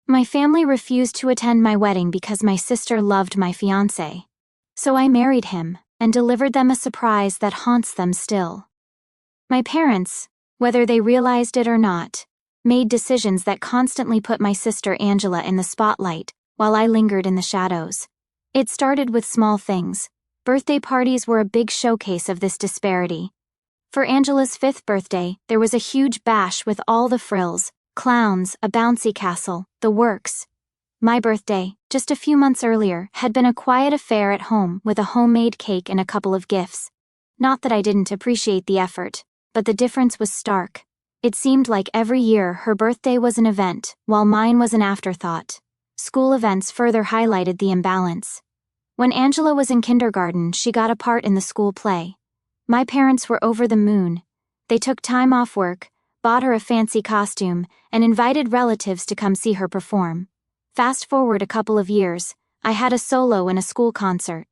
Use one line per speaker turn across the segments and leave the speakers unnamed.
My family refused to attend my wedding because my sister loved my fiancé. So I married him and delivered them a surprise that haunts them still. My parents, whether they realized it or not, made decisions that constantly put my sister Angela in the spotlight while I lingered in the shadows. It started with small things. Birthday parties were a big showcase of this disparity. For Angela's 5th birthday, there was a huge bash with all the frills, clowns, a bouncy castle, the works. My birthday, just a few months earlier, had been a quiet affair at home with a homemade cake and a couple of gifts. Not that I didn't appreciate the effort, but the difference was stark. It seemed like every year her birthday was an event, while mine was an afterthought. School events further highlighted the imbalance. When Angela was in kindergarten, she got a part in the school play. My parents were over the moon. They took time off work, bought her a fancy costume, and invited relatives to come see her perform. Fast forward a couple of years, I had a solo in a school concert.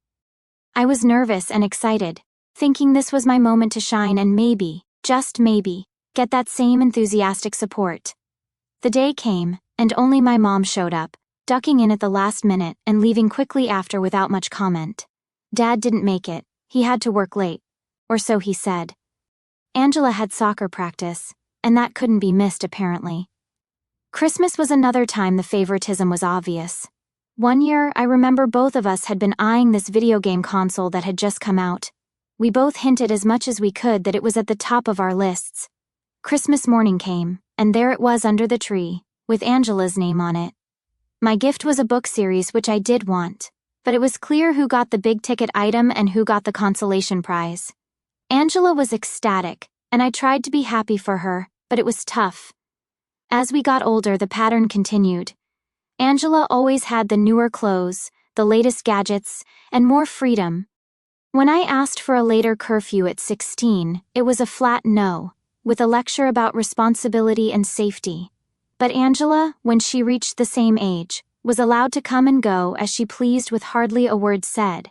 I was nervous and excited, thinking this was my moment to shine and maybe, just maybe, get that same enthusiastic support. The day came, and only my mom showed up, ducking in at the last minute and leaving quickly after without much comment. Dad didn't make it, he had to work late. Or so he said. Angela had soccer practice, and that couldn't be missed apparently. Christmas was another time the favoritism was obvious. One year, I remember both of us had been eyeing this video game console that had just come out. We both hinted as much as we could that it was at the top of our lists. Christmas morning came, and there it was under the tree, with Angela's name on it. My gift was a book series which I did want, but it was clear who got the big-ticket item and who got the consolation prize. Angela was ecstatic, and I tried to be happy for her, but it was tough. As we got older, the pattern continued. Angela always had the newer clothes, the latest gadgets, and more freedom. When I asked for a later curfew at 16, it was a flat no, with a lecture about responsibility and safety. But Angela, when she reached the same age, was allowed to come and go as she pleased with hardly a word said.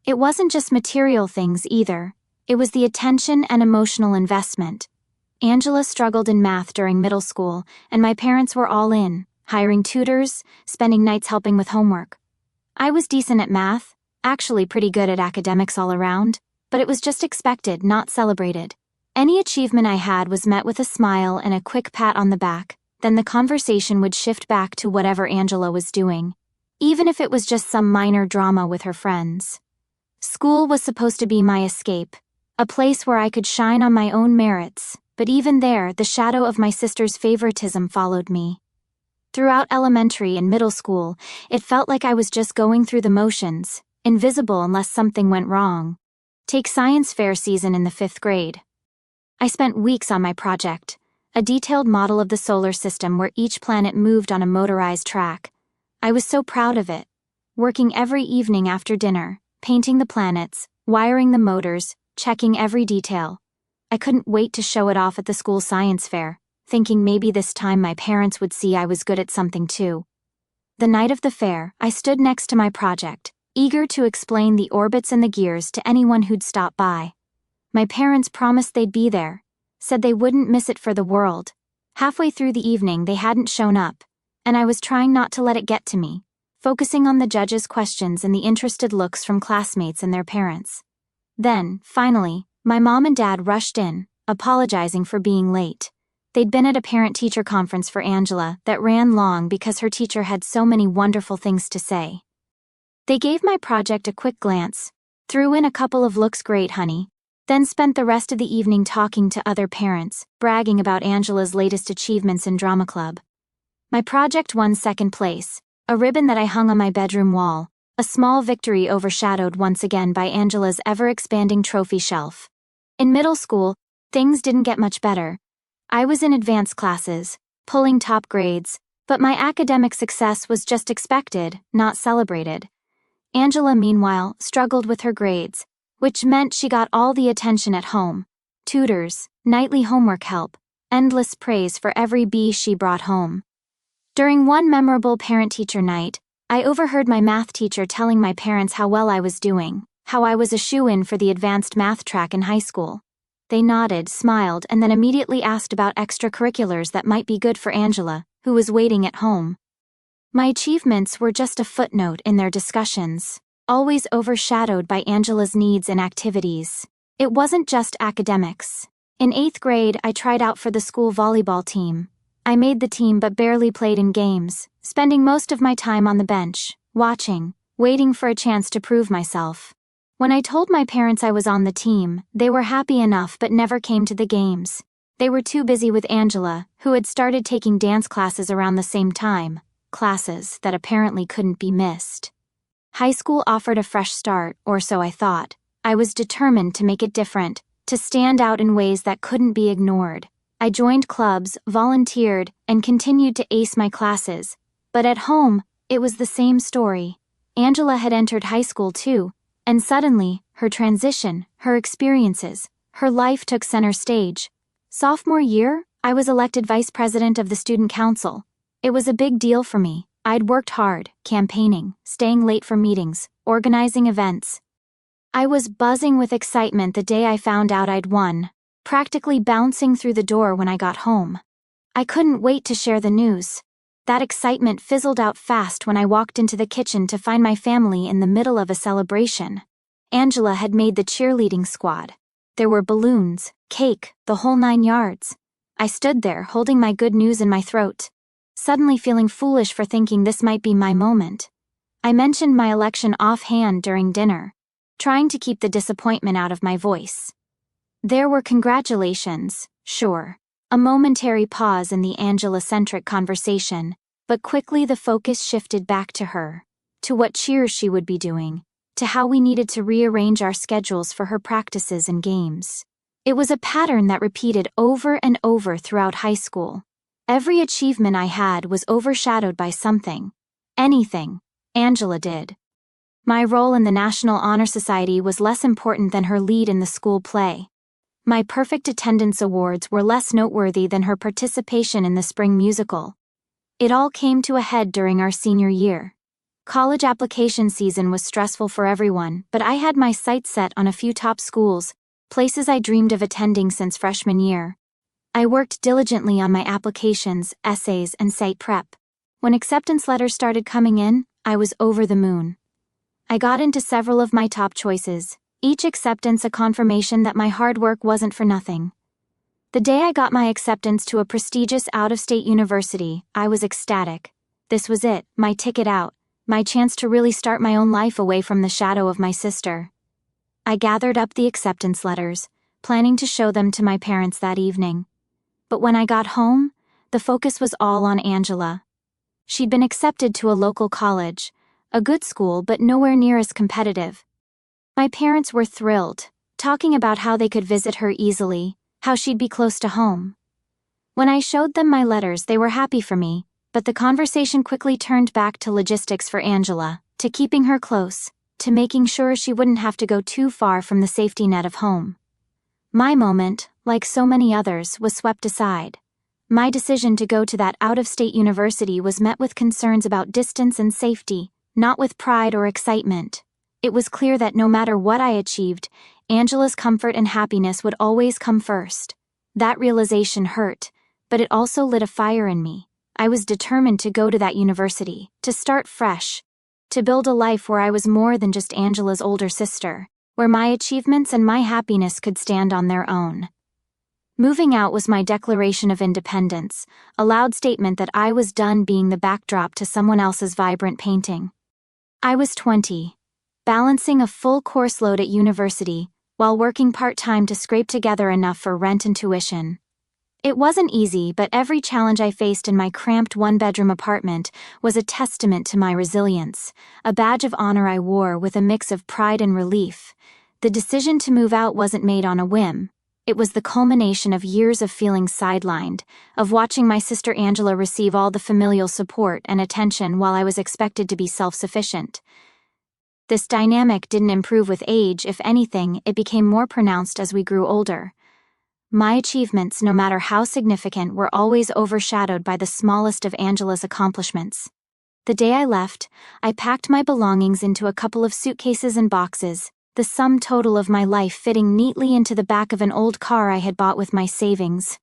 It wasn't just material things either. It was the attention and emotional investment. Angela struggled in math during middle school, and my parents were all in, hiring tutors, spending nights helping with homework. I was decent at math, actually pretty good at academics all around, but it was just expected, not celebrated. Any achievement I had was met with a smile and a quick pat on the back, then the conversation would shift back to whatever Angela was doing, even if it was just some minor drama with her friends. School was supposed to be my escape, a place where I could shine on my own merits, but even there, the shadow of my sister's favoritism followed me. Throughout elementary and middle school, it felt like I was just going through the motions, invisible unless something went wrong. Take science fair season in the 5th grade. I spent weeks on my project, a detailed model of the solar system where each planet moved on a motorized track. I was so proud of it, working every evening after dinner, painting the planets, wiring the motors, checking every detail. I couldn't wait to show it off at the school science fair, thinking maybe this time my parents would see I was good at something too. The night of the fair, I stood next to my project, eager to explain the orbits and the gears to anyone who'd stop by. My parents promised they'd be there, said they wouldn't miss it for the world. Halfway through the evening they hadn't shown up, and I was trying not to let it get to me, focusing on the judges' questions and the interested looks from classmates and their parents. Then, finally, my mom and dad rushed in, apologizing for being late. They'd been at a parent-teacher conference for Angela that ran long because her teacher had so many wonderful things to say. They gave my project a quick glance, threw in a couple of "looks great, honey," then spent the rest of the evening talking to other parents, bragging about Angela's latest achievements in drama club. My project won 2nd place, a ribbon that I hung on my bedroom wall, a small victory overshadowed once again by Angela's ever-expanding trophy shelf. In middle school, things didn't get much better. I was in advanced classes, pulling top grades, but my academic success was just expected, not celebrated. Angela, meanwhile, struggled with her grades, which meant she got all the attention at home. Tutors, nightly homework help, endless praise for every B she brought home. During one memorable parent-teacher night, I overheard my math teacher telling my parents how well I was doing, how I was a shoo-in for the advanced math track in high school. They nodded, smiled, and then immediately asked about extracurriculars that might be good for Angela, who was waiting at home. My achievements were just a footnote in their discussions, always overshadowed by Angela's needs and activities. It wasn't just academics. In 8th grade, I tried out for the school volleyball team. I made the team but barely played in games, spending most of my time on the bench, watching, waiting for a chance to prove myself. When I told my parents I was on the team, they were happy enough but never came to the games. They were too busy with Angela, who had started taking dance classes around the same time, classes that apparently couldn't be missed. High school offered a fresh start, or so I thought. I was determined to make it different, to stand out in ways that couldn't be ignored. I joined clubs, volunteered, and continued to ace my classes. But at home, it was the same story. Angela had entered high school too, and suddenly, her transition, her experiences, her life took center stage. Sophomore year, I was elected vice president of the student council. It was a big deal for me. I'd worked hard, campaigning, staying late for meetings, organizing events. I was buzzing with excitement the day I found out I'd won, practically bouncing through the door when I got home. I couldn't wait to share the news. That excitement fizzled out fast when I walked into the kitchen to find my family in the middle of a celebration. Angela had made the cheerleading squad. There were balloons, cake, the whole 9 yards. I stood there holding my good news in my throat, suddenly feeling foolish for thinking this might be my moment. I mentioned my election offhand during dinner, trying to keep the disappointment out of my voice. There were congratulations, sure, a momentary pause in the Angela-centric conversation, but quickly the focus shifted back to her, to what cheers she would be doing, to how we needed to rearrange our schedules for her practices and games. It was a pattern that repeated over and over throughout high school. Every achievement I had was overshadowed by something, anything, Angela did. My role in the National Honor Society was less important than her lead in the school play. My perfect attendance awards were less noteworthy than her participation in the spring musical. It all came to a head during our senior year. College application season was stressful for everyone, but I had my sights set on a few top schools, places I dreamed of attending since freshman year. I worked diligently on my applications, essays, and site prep. When acceptance letters started coming in, I was over the moon. I got into several of my top choices, each acceptance a confirmation that my hard work wasn't for nothing. The day I got my acceptance to a prestigious out-of-state university, I was ecstatic. This was it, my ticket out, my chance to really start my own life away from the shadow of my sister. I gathered up the acceptance letters, planning to show them to my parents that evening. But when I got home, the focus was all on Angela. She'd been accepted to a local college, a good school but nowhere near as competitive. My parents were thrilled, talking about how they could visit her easily, how she'd be close to home. When I showed them my letters, they were happy for me, but the conversation quickly turned back to logistics for Angela, to keeping her close, to making sure she wouldn't have to go too far from the safety net of home. My moment, like so many others, was swept aside. My decision to go to that out-of-state university was met with concerns about distance and safety, not with pride or excitement. It was clear that no matter what I achieved, Angela's comfort and happiness would always come first. That realization hurt, but it also lit a fire in me. I was determined to go to that university, to start fresh, to build a life where I was more than just Angela's older sister, where my achievements and my happiness could stand on their own. Moving out was my declaration of independence, a loud statement that I was done being the backdrop to someone else's vibrant painting. I was 20, balancing a full course load at university, while working part-time to scrape together enough for rent and tuition. It wasn't easy, but every challenge I faced in my cramped one-bedroom apartment was a testament to my resilience, a badge of honor I wore with a mix of pride and relief. The decision to move out wasn't made on a whim. It was the culmination of years of feeling sidelined, of watching my sister Angela receive all the familial support and attention while I was expected to be self-sufficient. This dynamic didn't improve with age. If anything, it became more pronounced as we grew older. My achievements, no matter how significant, were always overshadowed by the smallest of Angela's accomplishments. The day I left, I packed my belongings into a couple of suitcases and boxes, the sum total of my life fitting neatly into the back of an old car I had bought with my savings.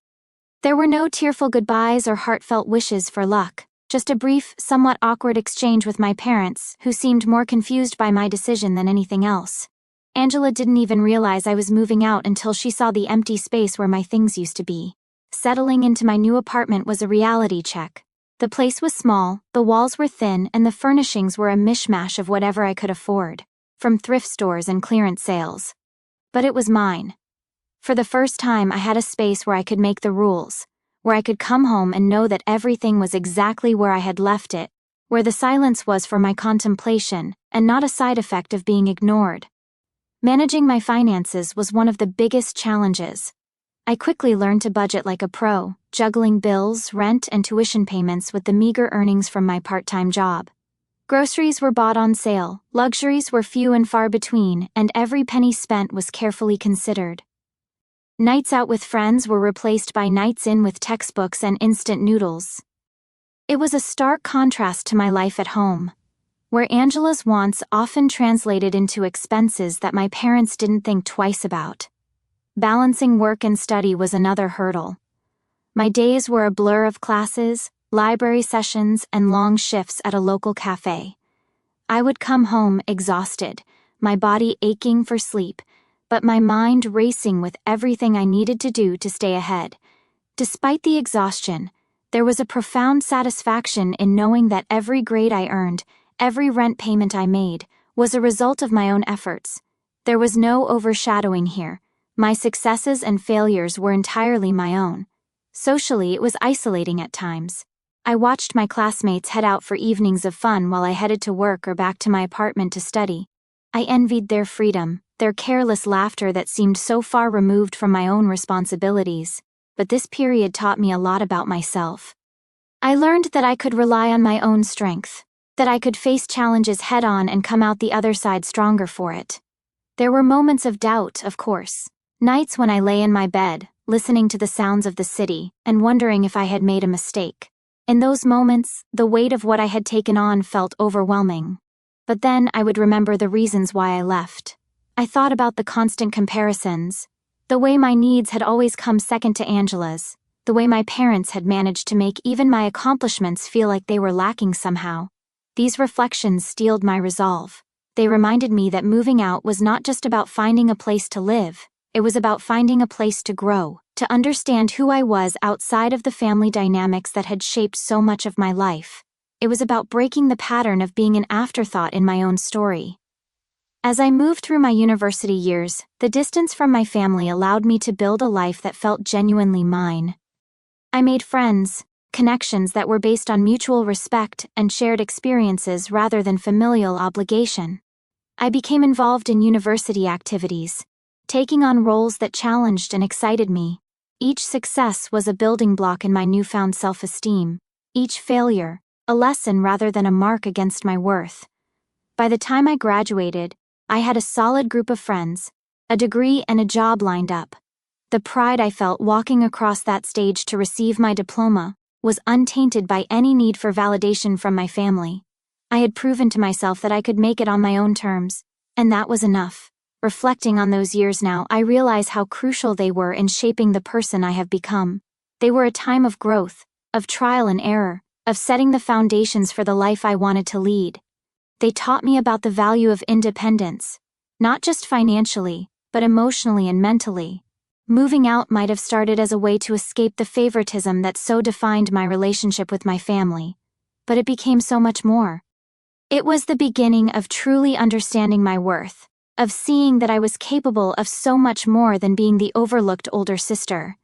There were no tearful goodbyes or heartfelt wishes for luck, Just a brief, somewhat awkward exchange with my parents, who seemed more confused by my decision than anything else. Angela didn't even realize I was moving out until she saw the empty space where my things used to be. Settling into my new apartment was a reality check. The place was small, the walls were thin, and the furnishings were a mishmash of whatever I could afford, from thrift stores and clearance sales. But it was mine. For the first time, I had a space where I could make the rules, where I could come home and know that everything was exactly where I had left it, where the silence was for my contemplation, and not a side effect of being ignored. Managing my finances was one of the biggest challenges. I quickly learned to budget like a pro, juggling bills, rent, and tuition payments with the meager earnings from my part-time job. Groceries were bought on sale, luxuries were few and far between, and every penny spent was carefully considered. Nights out with friends were replaced by nights in with textbooks and instant noodles. It was a stark contrast to my life at home, where Angela's wants often translated into expenses that my parents didn't think twice about. Balancing work and study was another hurdle. My days were a blur of classes, library sessions, and long shifts at a local cafe. I would come home exhausted, my body aching for sleep, but my mind racing with everything I needed to do to stay ahead. Despite the exhaustion, there was a profound satisfaction in knowing that every grade I earned, every rent payment I made, was a result of my own efforts. There was no overshadowing here. My successes and failures were entirely my own. Socially, it was isolating at times. I watched my classmates head out for evenings of fun while I headed to work or back to my apartment to study. I envied their freedom, their careless laughter that seemed so far removed from my own responsibilities, but this period taught me a lot about myself. I learned that I could rely on my own strength, that I could face challenges head-on and come out the other side stronger for it. There were moments of doubt, of course. Nights when I lay in my bed, listening to the sounds of the city, and wondering if I had made a mistake. In those moments, the weight of what I had taken on felt overwhelming. But then I would remember the reasons why I left. I thought about the constant comparisons, the way my needs had always come second to Angela's, the way my parents had managed to make even my accomplishments feel like they were lacking somehow. These reflections steeled my resolve. They reminded me that moving out was not just about finding a place to live. It was about finding a place to grow, to understand who I was outside of the family dynamics that had shaped so much of my life. It was about breaking the pattern of being an afterthought in my own story. As I moved through my university years, the distance from my family allowed me to build a life that felt genuinely mine. I made friends, connections that were based on mutual respect and shared experiences rather than familial obligation. I became involved in university activities, taking on roles that challenged and excited me. Each success was a building block in my newfound self-esteem. Each failure, a lesson rather than a mark against my worth. By the time I graduated, I had a solid group of friends, a degree and a job lined up. The pride I felt walking across that stage to receive my diploma was untainted by any need for validation from my family. I had proven to myself that I could make it on my own terms, and that was enough. Reflecting on those years now, I realize how crucial they were in shaping the person I have become. They were a time of growth, of trial and error, of setting the foundations for the life I wanted to lead. They taught me about the value of independence, not just financially, but emotionally and mentally. Moving out might have started as a way to escape the favoritism that so defined my relationship with my family, but it became so much more. It was the beginning of truly understanding my worth, of seeing that I was capable of so much more than being the overlooked older sister.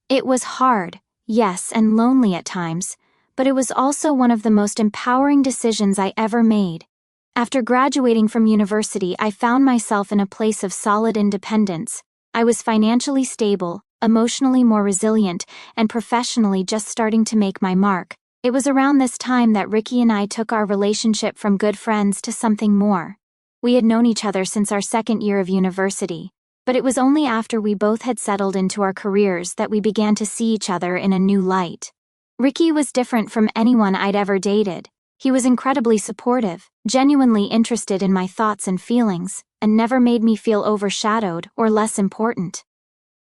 It was hard, yes, and lonely at times, but it was also one of the most empowering decisions I ever made. After graduating from university, I found myself in a place of solid independence. I was financially stable, emotionally more resilient, and professionally just starting to make my mark. It was around this time that Ricky and I took our relationship from good friends to something more. We had known each other since our second year of university, but it was only after we both had settled into our careers that we began to see each other in a new light. Ricky was different from anyone I'd ever dated. He was incredibly supportive, genuinely interested in my thoughts and feelings, and never made me feel overshadowed or less important.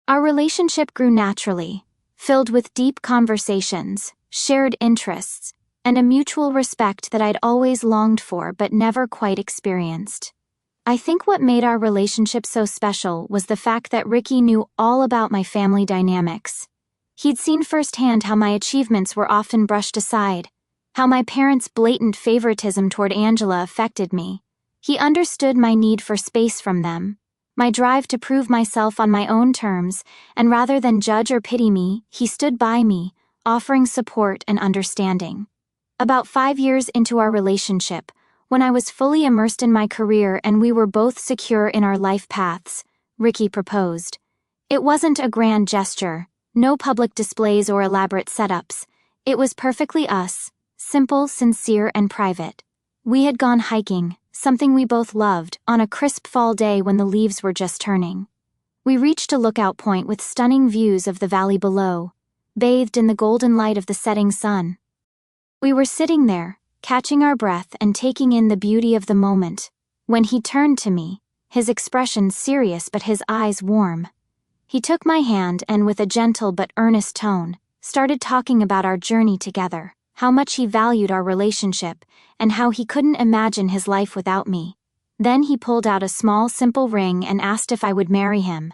Our relationship grew naturally, filled with deep conversations, shared interests, and a mutual respect that I'd always longed for but never quite experienced. I think what made our relationship so special was the fact that Ricky knew all about my family dynamics. He'd seen firsthand how my achievements were often brushed aside, how my parents' blatant favoritism toward Angela affected me. He understood my need for space from them, my drive to prove myself on my own terms, and rather than judge or pity me, he stood by me, offering support and understanding. About 5 years into our relationship, when I was fully immersed in my career and we were both secure in our life paths, Ricky proposed. It wasn't a grand gesture, no public displays or elaborate setups. It was perfectly us, simple, sincere, and private. We had gone hiking, something we both loved, on a crisp fall day when the leaves were just turning. We reached a lookout point with stunning views of the valley below, bathed in the golden light of the setting sun. We were sitting there, catching our breath and taking in the beauty of the moment, when he turned to me, his expression serious but his eyes warm. He took my hand and, with a gentle but earnest tone, started talking about our journey together, how much he valued our relationship, and how he couldn't imagine his life without me. Then he pulled out a small, simple ring and asked if I would marry him.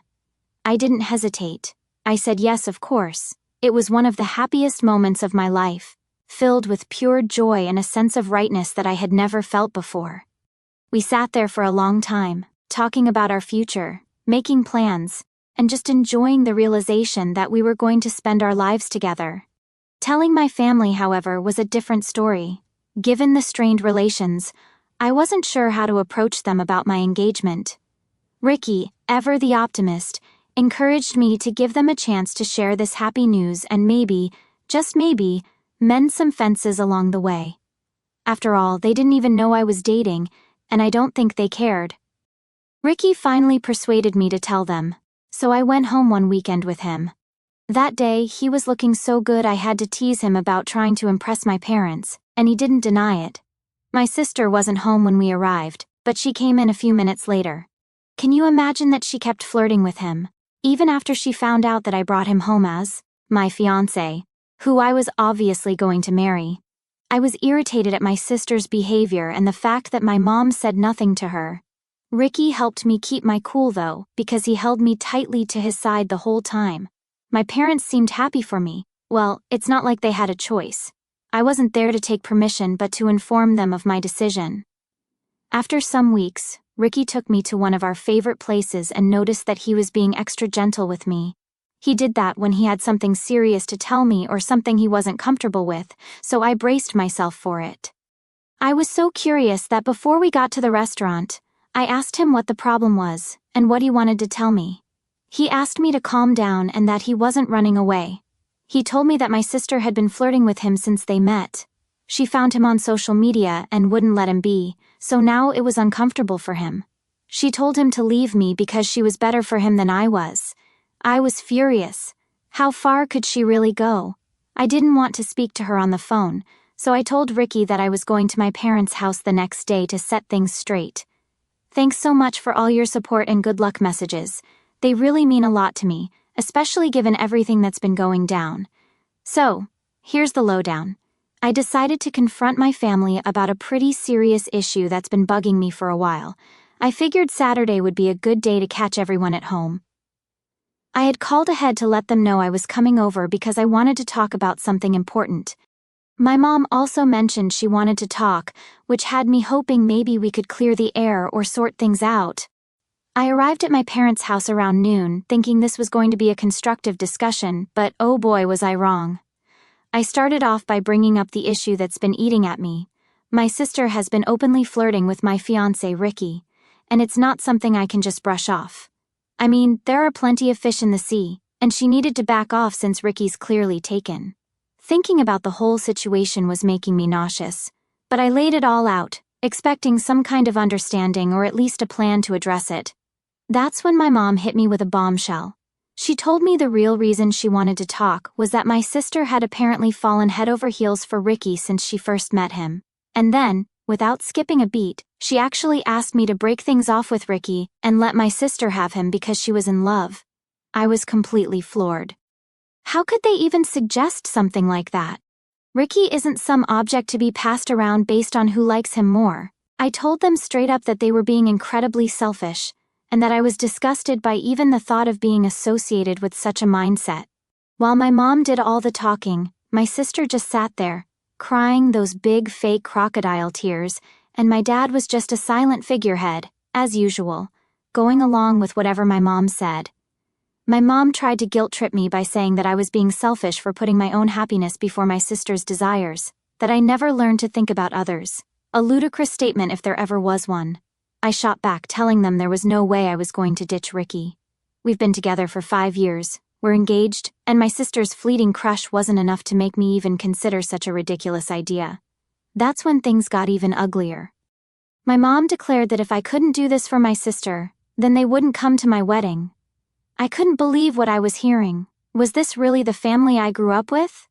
I didn't hesitate. I said yes, of course. It was one of the happiest moments of my life, filled with pure joy and a sense of rightness that I had never felt before. We sat there for a long time, talking about our future, making plans, and just enjoying the realization that we were going to spend our lives together. Telling my family, however, was a different story. Given the strained relations, I wasn't sure how to approach them about my engagement. Ricky, ever the optimist, encouraged me to give them a chance to share this happy news and maybe, just maybe, mend some fences along the way. After all, they didn't even know I was dating, and I don't think they cared. Ricky finally persuaded me to tell them, so I went home one weekend with him. That day, he was looking so good I had to tease him about trying to impress my parents, and he didn't deny it. My sister wasn't home when we arrived, but she came in a few minutes later. Can you imagine that she kept flirting with him, even after she found out that I brought him home as my fiancé, who I was obviously going to marry? I was irritated at my sister's behavior and the fact that my mom said nothing to her. Ricky helped me keep my cool though, because he held me tightly to his side the whole time. My parents seemed happy for me. Well, it's not like they had a choice. I wasn't there to take permission but to inform them of my decision. After some weeks, Ricky took me to one of our favorite places and noticed that he was being extra gentle with me. He did that when he had something serious to tell me or something he wasn't comfortable with, so I braced myself for it. I was so curious that before we got to the restaurant, I asked him what the problem was and what he wanted to tell me. He asked me to calm down and that he wasn't running away. He told me that my sister had been flirting with him since they met. She found him on social media and wouldn't let him be, so now it was uncomfortable for him. She told him to leave me because she was better for him than I was. I was furious. How far could she really go? I didn't want to speak to her on the phone, so I told Ricky that I was going to my parents' house the next day to set things straight. Thanks so much for all your support and good luck messages. They really mean a lot to me, especially given everything that's been going down. So, here's the lowdown. I decided to confront my family about a pretty serious issue that's been bugging me for a while. I figured Saturday would be a good day to catch everyone at home. I had called ahead to let them know I was coming over because I wanted to talk about something important. My mom also mentioned she wanted to talk, which had me hoping maybe we could clear the air or sort things out. I arrived at my parents' house around noon, thinking this was going to be a constructive discussion, but oh boy was I wrong. I started off by bringing up the issue that's been eating at me. My sister has been openly flirting with my fiancé Ricky, and it's not something I can just brush off. I mean, there are plenty of fish in the sea, and she needed to back off since Ricky's clearly taken. Thinking about the whole situation was making me nauseous, but I laid it all out, expecting some kind of understanding or at least a plan to address it. That's when my mom hit me with a bombshell. She told me the real reason she wanted to talk was that my sister had apparently fallen head over heels for Ricky since she first met him. And then, without skipping a beat, she actually asked me to break things off with Ricky and let my sister have him because she was in love. I was completely floored. How could they even suggest something like that? Ricky isn't some object to be passed around based on who likes him more. I told them straight up that they were being incredibly selfish, and that I was disgusted by even the thought of being associated with such a mindset. While my mom did all the talking, my sister just sat there, crying those big fake crocodile tears, and my dad was just a silent figurehead, as usual, going along with whatever my mom said. My mom tried to guilt-trip me by saying that I was being selfish for putting my own happiness before my sister's desires, that I never learned to think about others. A ludicrous statement if there ever was one. I shot back, telling them there was no way I was going to ditch Ricky. We've been together for 5 years, we're engaged, and my sister's fleeting crush wasn't enough to make me even consider such a ridiculous idea. That's when things got even uglier. My mom declared that if I couldn't do this for my sister, then they wouldn't come to my wedding. I couldn't believe what I was hearing. Was this really the family I grew up with?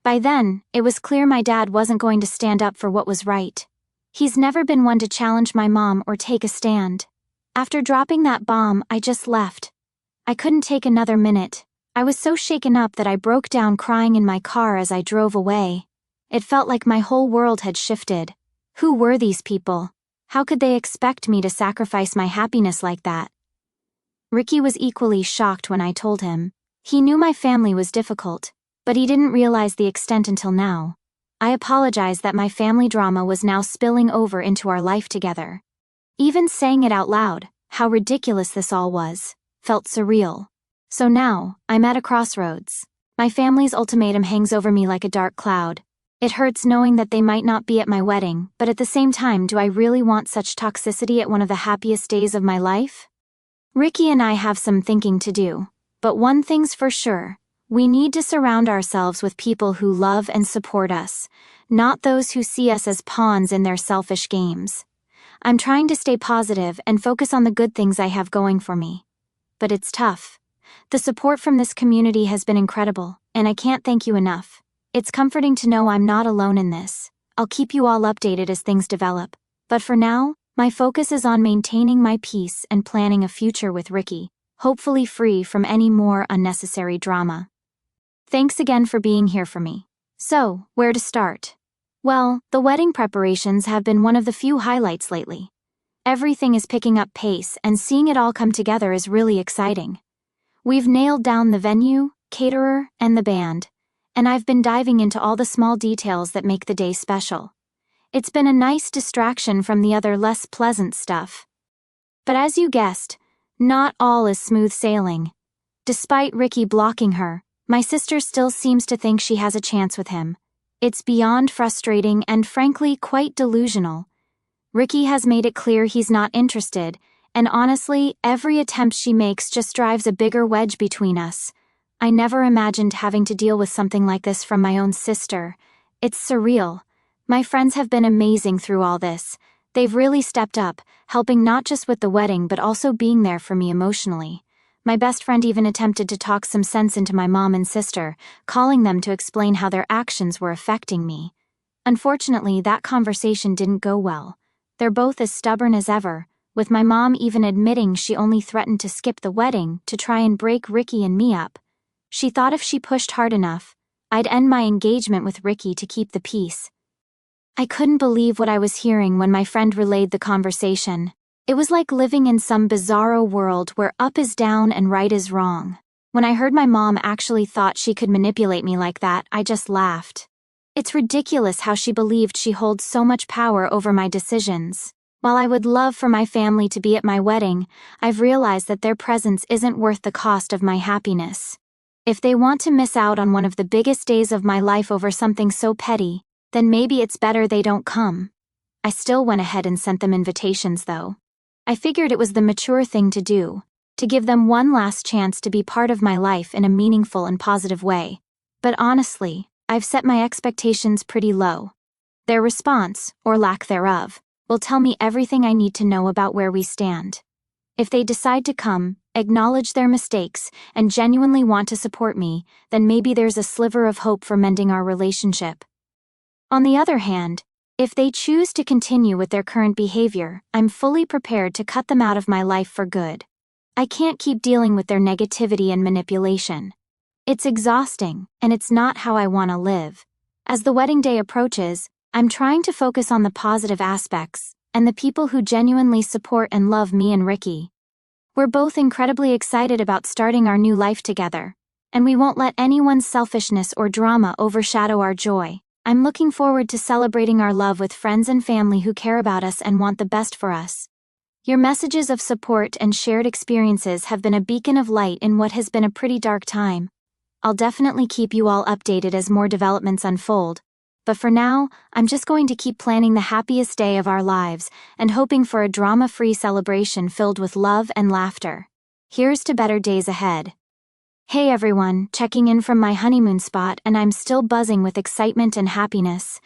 By then, it was clear my dad wasn't going to stand up for what was right. He's never been one to challenge my mom or take a stand. After dropping that bomb, I just left. I couldn't take another minute. I was so shaken up that I broke down crying in my car as I drove away. It felt like my whole world had shifted. Who were these people? How could they expect me to sacrifice my happiness like that? Ricky was equally shocked when I told him. He knew my family was difficult, but he didn't realize the extent until now. I apologized that my family drama was now spilling over into our life together. Even saying it out loud, how ridiculous this all was, felt surreal. So now, I'm at a crossroads. My family's ultimatum hangs over me like a dark cloud. It hurts knowing that they might not be at my wedding, but at the same time, do I really want such toxicity at one of the happiest days of my life? Ricky and I have some thinking to do, but one thing's for sure, we need to surround ourselves with people who love and support us, not those who see us as pawns in their selfish games. I'm trying to stay positive and focus on the good things I have going for me. But it's tough. The support from this community has been incredible, and I can't thank you enough. It's comforting to know I'm not alone in this. I'll keep you all updated as things develop, but for now, my focus is on maintaining my peace and planning a future with Ricky, hopefully free from any more unnecessary drama. Thanks again for being here for me. So, where to start? Well, the wedding preparations have been one of the few highlights lately. Everything is picking up pace, and seeing it all come together is really exciting. We've nailed down the venue, caterer, and the band, and I've been diving into all the small details that make the day special. It's been a nice distraction from the other less pleasant stuff. But as you guessed, not all is smooth sailing. Despite Ricky blocking her, my sister still seems to think she has a chance with him. It's beyond frustrating and frankly quite delusional. Ricky has made it clear he's not interested, and honestly, every attempt she makes just drives a bigger wedge between us. I never imagined having to deal with something like this from my own sister. It's surreal. My friends have been amazing through all this. They've really stepped up, helping not just with the wedding but also being there for me emotionally. My best friend even attempted to talk some sense into my mom and sister, calling them to explain how their actions were affecting me. Unfortunately, that conversation didn't go well. They're both as stubborn as ever, with my mom even admitting she only threatened to skip the wedding to try and break Ricky and me up. She thought if she pushed hard enough, I'd end my engagement with Ricky to keep the peace. I couldn't believe what I was hearing when my friend relayed the conversation. It was like living in some bizarro world where up is down and right is wrong. When I heard my mom actually thought she could manipulate me like that, I just laughed. It's ridiculous how she believed she holds so much power over my decisions. While I would love for my family to be at my wedding, I've realized that their presence isn't worth the cost of my happiness. If they want to miss out on one of the biggest days of my life over something so petty, then maybe it's better they don't come. I still went ahead and sent them invitations though. I figured it was the mature thing to do, to give them one last chance to be part of my life in a meaningful and positive way. But honestly, I've set my expectations pretty low. Their response, or lack thereof, will tell me everything I need to know about where we stand. If they decide to come, acknowledge their mistakes, and genuinely want to support me, then maybe there's a sliver of hope for mending our relationship. On the other hand, if they choose to continue with their current behavior, I'm fully prepared to cut them out of my life for good. I can't keep dealing with their negativity and manipulation. It's exhausting, and it's not how I want to live. As the wedding day approaches, I'm trying to focus on the positive aspects and the people who genuinely support and love me and Ricky. We're both incredibly excited about starting our new life together, and we won't let anyone's selfishness or drama overshadow our joy. I'm looking forward to celebrating our love with friends and family who care about us and want the best for us. Your messages of support and shared experiences have been a beacon of light in what has been a pretty dark time. I'll definitely keep you all updated as more developments unfold, but for now, I'm just going to keep planning the happiest day of our lives and hoping for a drama-free celebration filled with love and laughter. Here's to better days ahead. Hey everyone, checking in from my honeymoon spot, and I'm still buzzing with excitement and happiness.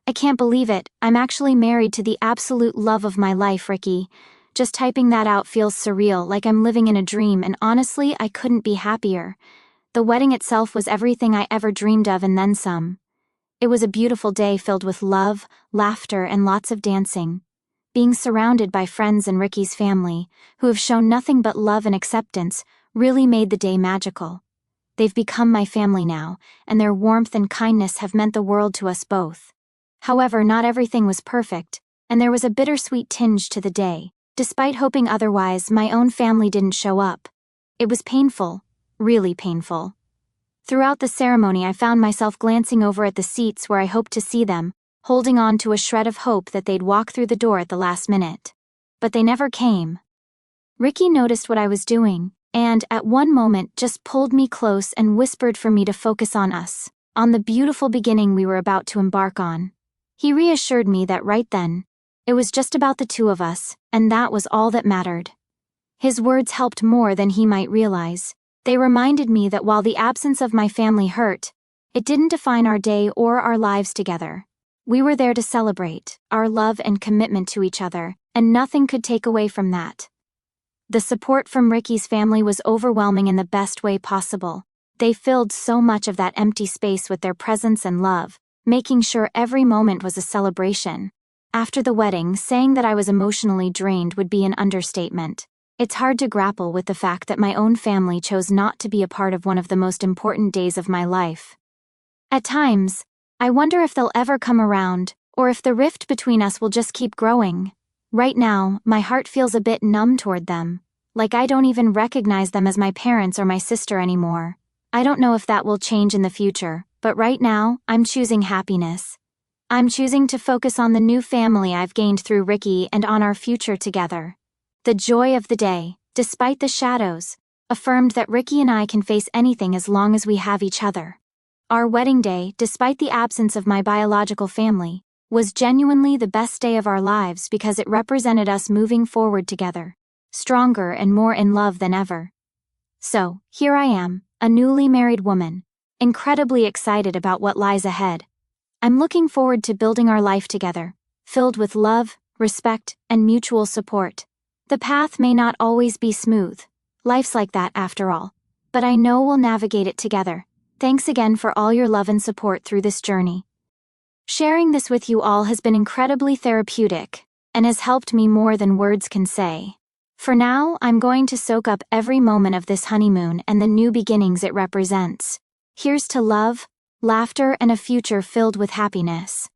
I can't believe it, I'm actually married to the absolute love of my life, Ricky. Just typing that out feels surreal, like I'm living in a dream, and honestly, I couldn't be happier. The wedding itself was everything I ever dreamed of and then some. It was a beautiful day filled with love, laughter, and lots of dancing. Being surrounded by friends and Ricky's family, who have shown nothing but love and acceptance, really made the day magical. They've become my family now, and their warmth and kindness have meant the world to us both. However, not everything was perfect, and there was a bittersweet tinge to the day. Despite hoping otherwise, my own family didn't show up. It was painful, really painful. Throughout the ceremony, I found myself glancing over at the seats where I hoped to see them, holding on to a shred of hope that they'd walk through the door at the last minute. But they never came. Ricky noticed what I was doing, and, at one moment, just pulled me close and whispered for me to focus on us, on the beautiful beginning we were about to embark on. He reassured me that right then, it was just about the two of us, and that was all that mattered. His words helped more than he might realize. They reminded me that while the absence of my family hurt, it didn't define our day or our lives together. We were there to celebrate our love and commitment to each other, and nothing could take away from that. The support from Ricky's family was overwhelming in the best way possible. They filled so much of that empty space with their presence and love, making sure every moment was a celebration. After the wedding, saying that I was emotionally drained would be an understatement. It's hard to grapple with the fact that my own family chose not to be a part of one of the most important days of my life. At times, I wonder if they'll ever come around, or if the rift between us will just keep growing. Right now, my heart feels a bit numb toward them, like I don't even recognize them as my parents or my sister anymore. I don't know if that will change in the future, but right now, I'm choosing happiness. I'm choosing to focus on the new family I've gained through Ricky and on our future together. The joy of the day, despite the shadows, affirmed that Ricky and I can face anything as long as we have each other. Our wedding day, despite the absence of my biological family, was genuinely the best day of our lives because it represented us moving forward together, stronger and more in love than ever. So, here I am, a newly married woman, incredibly excited about what lies ahead. I'm looking forward to building our life together, filled with love, respect, and mutual support. The path may not always be smooth. Life's like that after all. But I know we'll navigate it together. Thanks again for all your love and support through this journey. Sharing this with you all has been incredibly therapeutic and has helped me more than words can say. For now, I'm going to soak up every moment of this honeymoon and the new beginnings it represents. Here's to love, laughter, and a future filled with happiness.